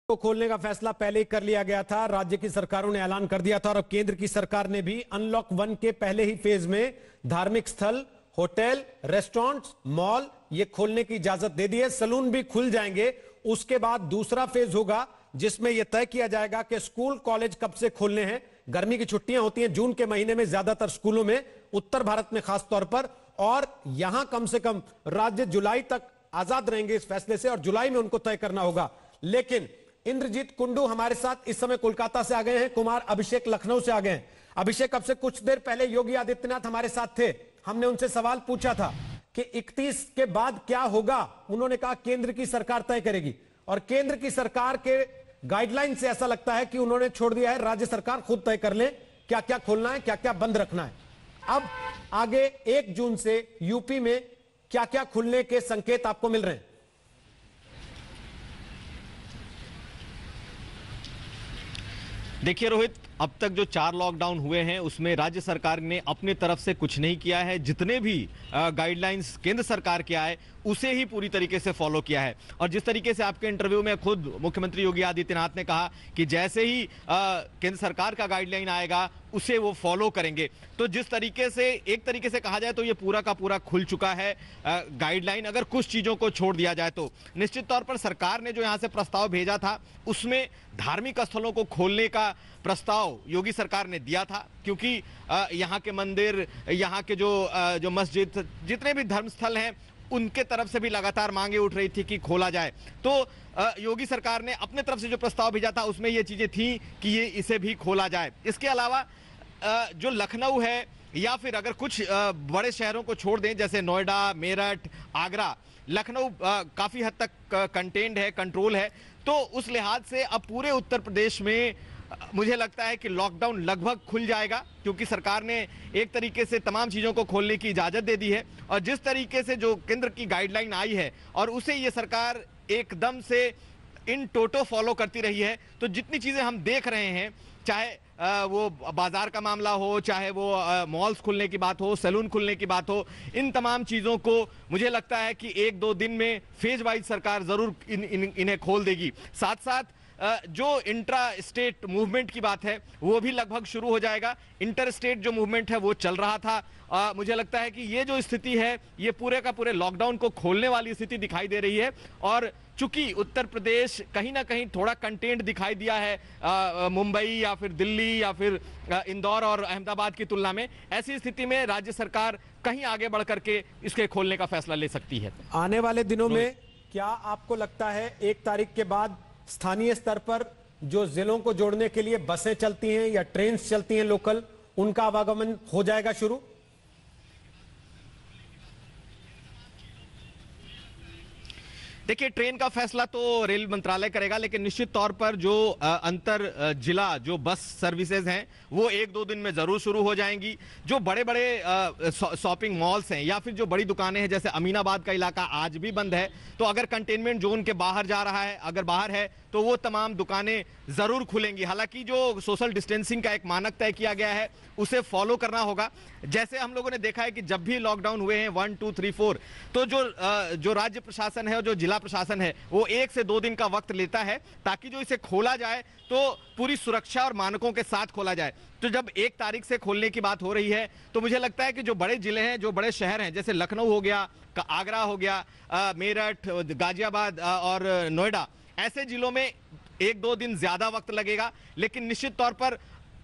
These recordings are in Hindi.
को खोलने का फैसला पहले ही कर लिया गया था। राज्य की सरकारों ने ऐलान कर दिया था और अब केंद्र की सरकार ने भी अनलॉक 1 के पहले ही फेज में धार्मिक स्थल, होटल, रेस्टोरेंट्स, मॉल ये खोलने की इजाजत दे दी है। सैलून भी खुल जाएंगे। उसके बाद दूसरा फेज होगा जिसमें यह तय किया जाएगा कि स्कूल कॉलेज कब से खोलने हैं। गर्मी की छुट्टियां होती हैं जून के महीने में ज्यादातर स्कूलों में, उत्तर भारत में खास तौर पर, और यहां कम से कम राज्य जुलाई तक आजाद रहेंगे इस फैसले से और जुलाई में उनको तय करना होगा। लेकिन इंद्रजीत कुंडू हमारे साथ इस समय कोलकाता से आ गए हैं, कुमार अभिषेक लखनऊ से आ गए हैं। अभिषेक, अब से कुछ देर पहले योगी आदित्यनाथ हमारे साथ थे, हमने उनसे सवाल पूछा था कि 31 के बाद क्या होगा। उन्होंने कहा केंद्र की सरकार तय करेगी और केंद्र की सरकार के गाइडलाइन से ऐसा लगता है कि उन्होंने छोड़ दिया है राज्य सरकार खुद तय कर ले क्या क्या खोलना है, क्या क्या बंद रखना है। अब आगे 1 जून से यूपी में क्या क्या खुलने के संकेत आपको मिल रहे हैं? देखिए रोहित, अब तक जो 4 लॉकडाउन हुए हैं उसमें राज्य सरकार ने अपने तरफ से कुछ नहीं किया है। जितने भी गाइडलाइंस केंद्र सरकार के आए उसे ही पूरी तरीके से फॉलो किया है। और जिस तरीके से आपके इंटरव्यू में खुद मुख्यमंत्री योगी आदित्यनाथ ने कहा कि जैसे ही केंद्र सरकार का गाइडलाइन आएगा उसे वो फॉलो करेंगे, तो जिस तरीके से एक तरीके से कहा जाए तो ये पूरा का पूरा खुल चुका है गाइडलाइन। अगर कुछ चीजों को छोड़ दिया जाए तो निश्चित तौर पर सरकार ने जो यहां से प्रस्ताव भेजा था उसमें धार्मिक स्थलों को खोलने का प्रस्ताव योगी सरकार ने दिया था, क्योंकि यहाँ के मंदिर, यहाँ के जो मस्जिद, जितने भी धर्मस्थल हैं उनके तरफ से भी लगातार मांगे उठ रही थी कि खोला जाए। तो योगी सरकार ने अपने तरफ से जो प्रस्ताव भेजा था उसमें ये चीजें थी कि ये इसे भी खोला जाए। इसके अलावा जो लखनऊ है या फिर अगर कुछ बड़े शहरों को छोड़ दें जैसे नोएडा, मेरठ, आगरा, लखनऊ काफी हद तक कंटेन्ड है, कंट्रोल है। तो उस लिहाज से अब पूरे उत्तर प्रदेश में मुझे लगता है कि लॉकडाउन लगभग खुल जाएगा, क्योंकि सरकार ने एक तरीके से तमाम चीजों को खोलने की इजाजत दे दी है। और जिस तरीके से जो केंद्र की गाइडलाइन आई है और उसे ये सरकार एकदम से इन टोटो फॉलो करती रही है, तो जितनी चीजें हम देख रहे हैं, चाहे वो बाजार का मामला हो, चाहे वो मॉल्स खुलने की बात हो, सैलून खुलने की बात हो, इन तमाम चीजों को मुझे लगता है कि 1-2 दिन में फेज वाइज सरकार जरूर इन्हें खोल देगी। साथ साथ जो इंट्रा स्टेट मूवमेंट की बात है वो भी लगभग शुरू हो जाएगा। इंटर स्टेट जो मूवमेंट है वो चल रहा था। मुझे लगता है कि ये जो स्थिति है ये पूरे का पूरे लॉकडाउन को खोलने वाली स्थिति दिखाई दे रही है। और चूंकि उत्तर प्रदेश कहीं ना कहीं थोड़ा कंटेंट दिखाई दिया है मुंबई या फिर दिल्ली या फिर इंदौर और अहमदाबाद की तुलना में, ऐसी स्थिति में राज्य सरकार कहीं आगे बढ़ करके इसके खोलने का फैसला ले सकती है। आने वाले दिनों में क्या आपको लगता है 1 तारीख के बाद स्थानीय स्तर पर जो जिलों को जोड़ने के लिए बसें चलती हैं या ट्रेन चलती हैं लोकल, उनका आवागमन हो जाएगा शुरू? देखिए, ट्रेन का फैसला तो रेल मंत्रालय करेगा, लेकिन निश्चित तौर पर जो अंतर जिला जो बस सर्विसेज हैं वो 1-2 दिन में जरूर शुरू हो जाएंगी। जो बड़े बड़े शॉपिंग मॉल्स हैं या फिर जो बड़ी दुकानें हैं, जैसे अमीनाबाद का इलाका आज भी बंद है, तो अगर कंटेनमेंट जोन के बाहर जा रहा है, अगर बाहर है तो वो तमाम दुकानें जरूर खुलेंगी। हालांकि जो सोशल डिस्टेंसिंग का एक मानक तय किया गया है उसे फॉलो करना होगा। जैसे हम लोगों ने देखा है कि जब भी लॉकडाउन हुए हैं 1, 2, 3, 4, तो जो राज्य प्रशासन है और जो जिला प्रशासन है वो 1 से 2 दिन का वक्त लेता है ताकि जो इसे खोला जाए तो पूरी सुरक्षा और मानकों के साथ खोला जाए। तो जब 1 तारीख से खोलने की बात हो रही है तो मुझे लगता है कि जो बड़े जिले हैं, जो बड़े शहर हैं, जैसे लखनऊ हो गया, आगरा हो गया, मेरठ, गाजियाबाद और नोएडा, ऐसे जिलों में 1-2 दिन ज्यादा वक्त लगेगा। लेकिन निश्चित तौर पर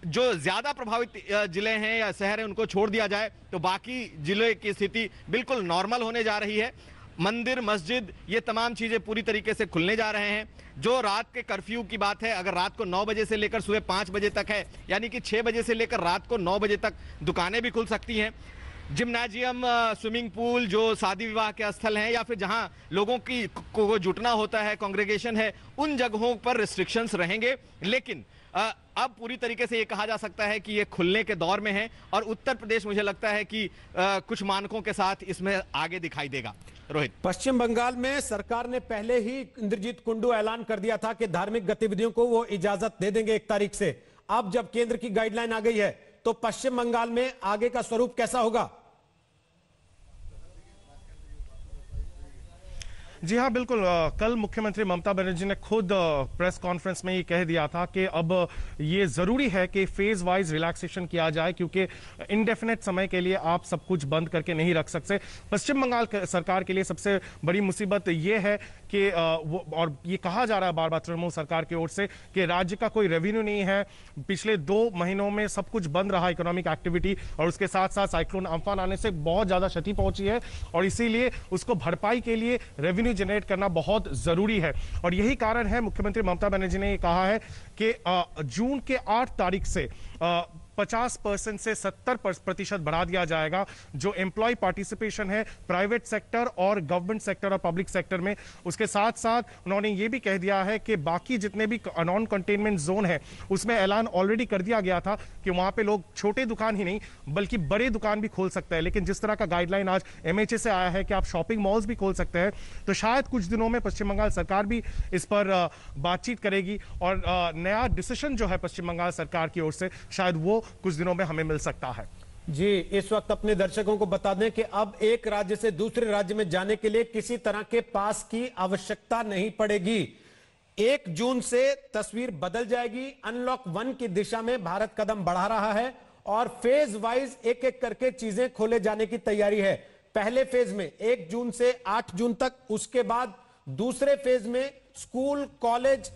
जो ज्यादा प्रभावित जिले हैं या शहर हैं उनको छोड़ दिया जाए तो बाकी जिले की स्थिति बिल्कुल नॉर्मल होने जा रही है। मंदिर, मस्जिद, ये तमाम चीजें पूरी तरीके से खुलने जा रहे हैं। जो रात के कर्फ्यू की बात है, अगर रात को 9 बजे से लेकर सुबह 5 बजे तक है, यानी कि 6 बजे से लेकर रात को 9 बजे तक दुकानें भी खुल सकती हैं। जिम्नाजियम, स्विमिंग पूल, जो शादी विवाह के स्थल हैं या फिर जहां लोगों को जुटना होता है, कांग्रेगेशन है, उन जगहों पर रिस्ट्रिक्शंस रहेंगे। लेकिन अब पूरी तरीके से ये कहा जा सकता है कि ये खुलने के दौर में है और उत्तर प्रदेश मुझे लगता है कि कुछ मानकों के साथ इसमें आगे दिखाई देगा। रोहित, पश्चिम बंगाल में सरकार ने पहले ही इंद्रजीत कुंडू ऐलान कर दिया था कि धार्मिक गतिविधियों को वो इजाजत दे देंगे 1 तारीख से। अब जब केंद्र की गाइडलाइन आ गई है तो पश्चिम बंगाल में आगे का स्वरूप कैसा होगा? जी हाँ, बिल्कुल। कल मुख्यमंत्री ममता बनर्जी ने खुद प्रेस कॉन्फ्रेंस में ये कह दिया था कि अब ये जरूरी है कि फेज वाइज रिलैक्सेशन किया जाए, क्योंकि इंडेफिनेट समय के लिए आप सब कुछ बंद करके नहीं रख सकते। पश्चिम बंगाल सरकार के लिए सबसे बड़ी मुसीबत ये है कि और ये कहा जा रहा है बार बार तृणमूल सरकार की ओर से कि राज्य का कोई रेवेन्यू नहीं है। पिछले 2 महीनों में सब कुछ बंद रहा, इकोनॉमिक एक्टिविटी, और उसके साथ साथ साइक्लोन अम्फान आने से बहुत ज्यादा क्षति पहुंची है और इसीलिए उसको भरपाई के लिए रेवेन्यू जनरेट करना बहुत जरूरी है। और यही कारण है मुख्यमंत्री ममता बनर्जी ने कहा है कि जून के 8 तारीख से 50% से 70% बढ़ा दिया जाएगा जो एम्प्लॉय पार्टिसिपेशन है प्राइवेट सेक्टर और गवर्नमेंट सेक्टर और पब्लिक सेक्टर में। उसके साथ साथ उन्होंने ये भी कह दिया है कि बाकी जितने भी नॉन कंटेनमेंट जोन है उसमें ऐलान ऑलरेडी कर दिया गया था कि वहां पे लोग छोटे दुकान ही नहीं बल्कि बड़े दुकान भी खोल सकते हैं। लेकिन जिस तरह का गाइडलाइन आज एमएचए से आया है कि आप शॉपिंग मॉल्स भी खोल सकते हैं, तो शायद कुछ दिनों में पश्चिम बंगाल सरकार भी इस पर बातचीत करेगी और नया डिसीजन जो है पश्चिम बंगाल सरकार की ओर से शायद वो कुछ दिनों में हमें मिल सकता है। जी, इस वक्त अपने दर्शकों को बता दें कि अब एक राज्य से दूसरे राज्य में जाने के लिए किसी तरह के पास की आवश्यकता नहीं पड़ेगी। 1 जून से तस्वीर बदल जाएगी। अनलॉक 1 की दिशा में भारत कदम बढ़ा रहा है और फेज वाइज एक एक करके चीजें खोले जाने की तैयारी है। पहले फेज में 1 जून से 8 जून तक, उसके बाद दूसरे फेज में स्कूल, कॉलेज,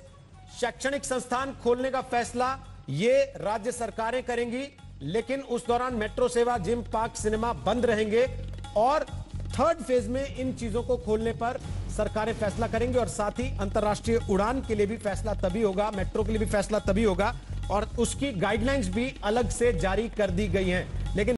शैक्षणिक संस्थान खोलने का फैसला ये राज्य सरकारें करेंगी। लेकिन उस दौरान मेट्रो सेवा, जिम, पार्क, सिनेमा बंद रहेंगे और 3rd फेज में इन चीजों को खोलने पर सरकारें फैसला करेंगी और साथ ही अंतर्राष्ट्रीय उड़ान के लिए भी फैसला तभी होगा, मेट्रो के लिए भी फैसला तभी होगा और उसकी गाइडलाइंस भी अलग से जारी कर दी गई हैं।